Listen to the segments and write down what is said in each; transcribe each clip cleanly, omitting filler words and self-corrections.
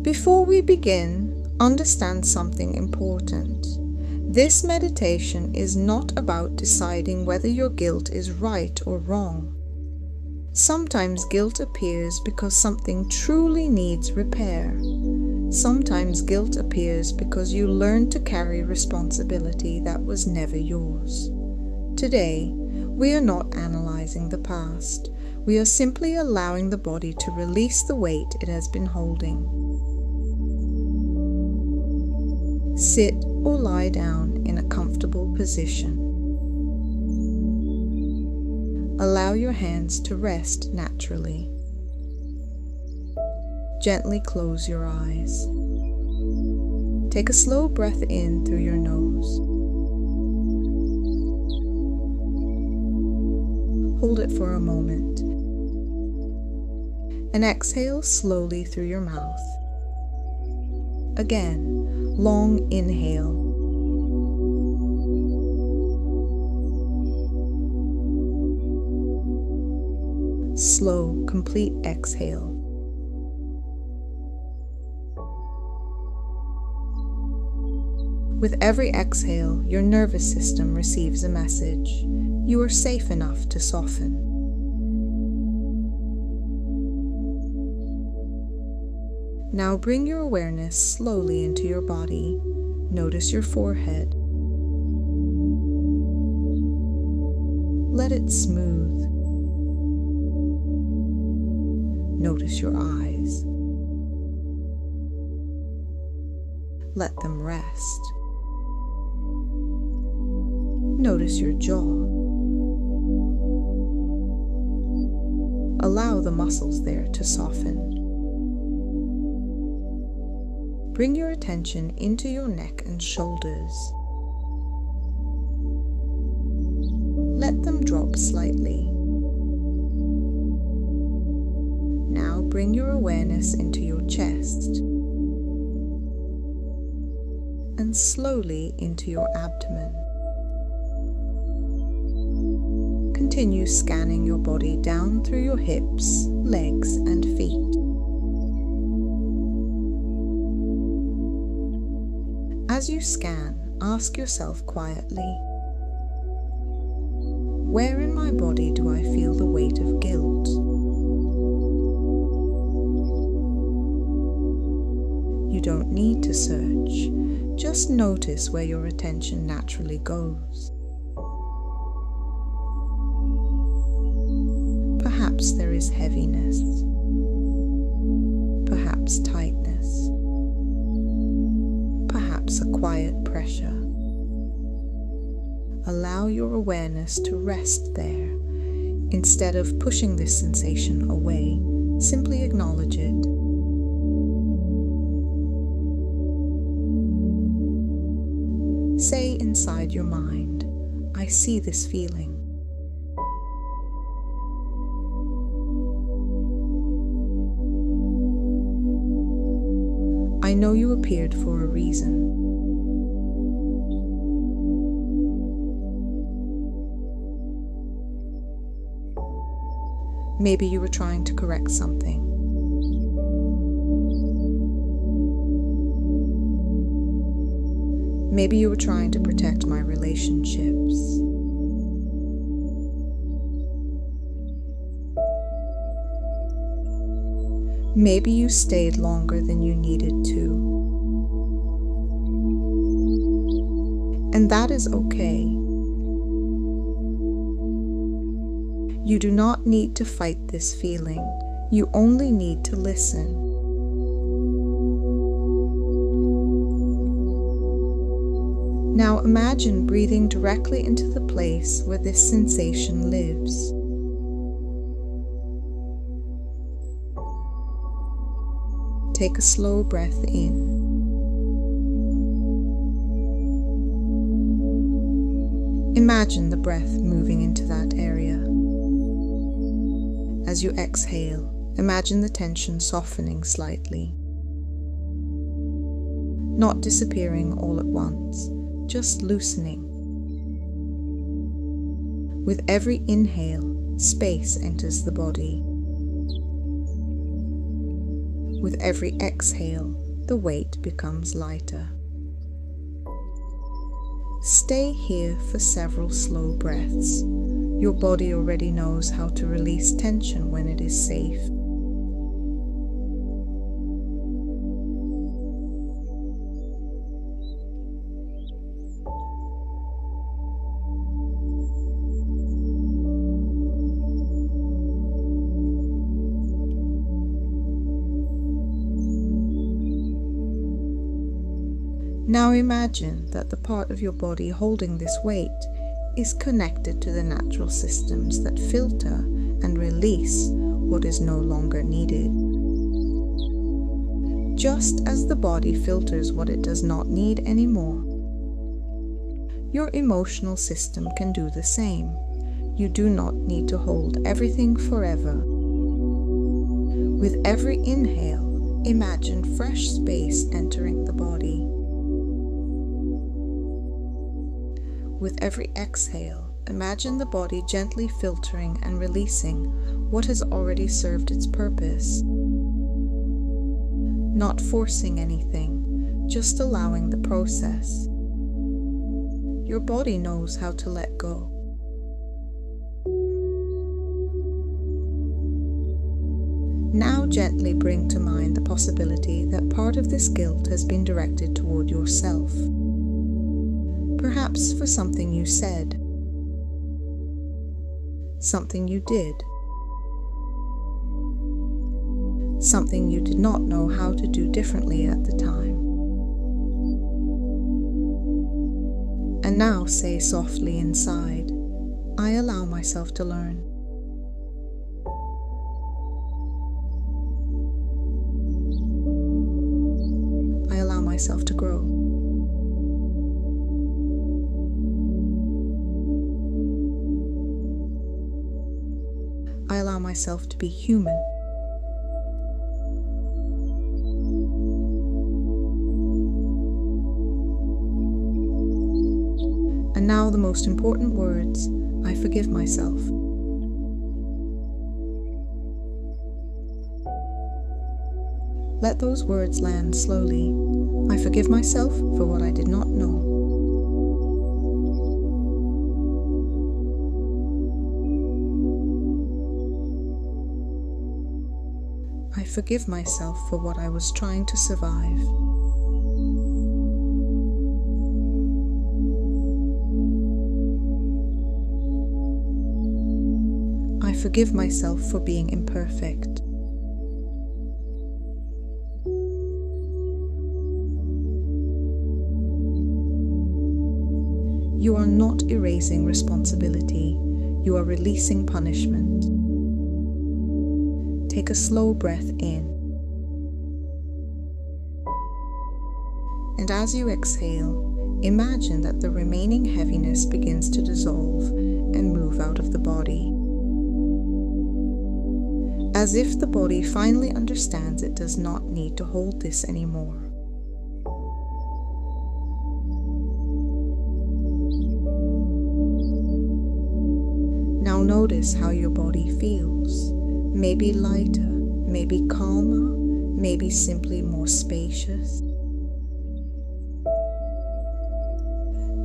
Before we begin, understand something important. This meditation is not about deciding whether your guilt is right or wrong. Sometimes guilt appears because something truly needs repair. Sometimes guilt appears because you learned to carry responsibility that was never yours. Today, we are not analyzing the past. We are simply allowing the body to release the weight it has been holding. Sit or lie down in a comfortable position. Allow your hands to rest naturally. Gently close your eyes. Take a slow breath in through your nose. Hold it for a moment. And exhale slowly through your mouth. Again, long inhale. Slow, complete exhale. With every exhale, your nervous system receives a message. You are safe enough to soften. Now bring your awareness slowly into your body. Notice your forehead. Let it smooth. Notice your eyes. Let them rest. Notice your jaw. Allow the muscles there to soften. Bring your attention into your neck and shoulders. Let them drop slightly. Now bring your awareness into your chest and slowly into your abdomen. Continue scanning your body down through your hips, legs, and feet. As you scan, ask yourself quietly, where in my body do I feel the weight of guilt? You don't need to search, just notice where your attention naturally goes. Perhaps there is heaviness, perhaps tightness, perhaps a quiet pressure. Allow your awareness to rest there. Instead of pushing this sensation away, simply acknowledge it. Say inside your mind, I see this feeling. I know you appeared for a reason. Maybe you were trying to correct something. Maybe you were trying to protect my relationships. Maybe you stayed longer than you needed to. And that is okay. You do not need to fight this feeling. You only need to listen. Now imagine breathing directly into the place where this sensation lives. Take a slow breath in. Imagine the breath moving into that area. As you exhale, imagine the tension softening slightly. Not disappearing all at once, just loosening. With every inhale, space enters the body. With every exhale, the weight becomes lighter. Stay here for several slow breaths. Your body already knows how to release tension when it is safe. Now imagine that the part of your body holding this weight is connected to the natural systems that filter and release what is no longer needed. Just as the body filters what it does not need anymore, your emotional system can do the same. You do not need to hold everything forever. With every inhale, imagine fresh space entering the body. With every exhale, imagine the body gently filtering and releasing what has already served its purpose. Not forcing anything, just allowing the process. Your body knows how to let go. Now gently bring to mind the possibility that part of this guilt has been directed toward yourself. Perhaps for something you said, something you did, something you did not know how to do differently at the time. And now say softly inside, I allow myself to learn. I allow myself to grow. I allow myself to be human. And now the most important words, I forgive myself. Let those words land slowly. I forgive myself for what I did not know. I forgive myself for what I was trying to survive. I forgive myself for being imperfect. You are not erasing responsibility. You are releasing punishment. Take a slow breath in. And as you exhale, imagine that the remaining heaviness begins to dissolve and move out of the body. As if the body finally understands it does not need to hold this anymore. Now notice how your body feels. Maybe lighter, maybe calmer, maybe simply more spacious.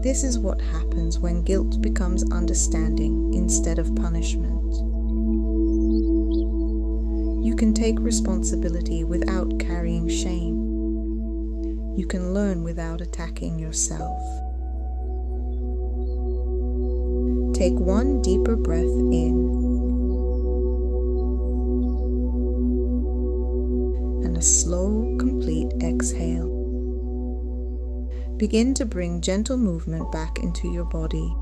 This is what happens when guilt becomes understanding instead of punishment. You can take responsibility without carrying shame. You can learn without attacking yourself. Take one deeper breath in. A slow, complete exhale. Begin to bring gentle movement back into your body.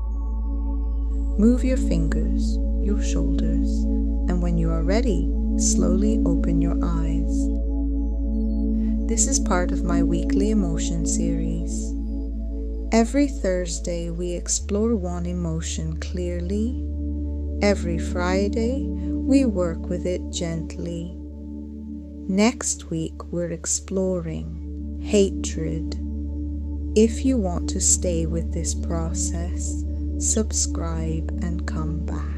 Move your fingers, your shoulders, and when you are ready, slowly open your eyes. This is part of my weekly emotion series. Every Thursday, we explore one emotion clearly. Every Friday, we work with it gently. Next week, we're exploring hatred. If you want to stay with this process, subscribe and come back.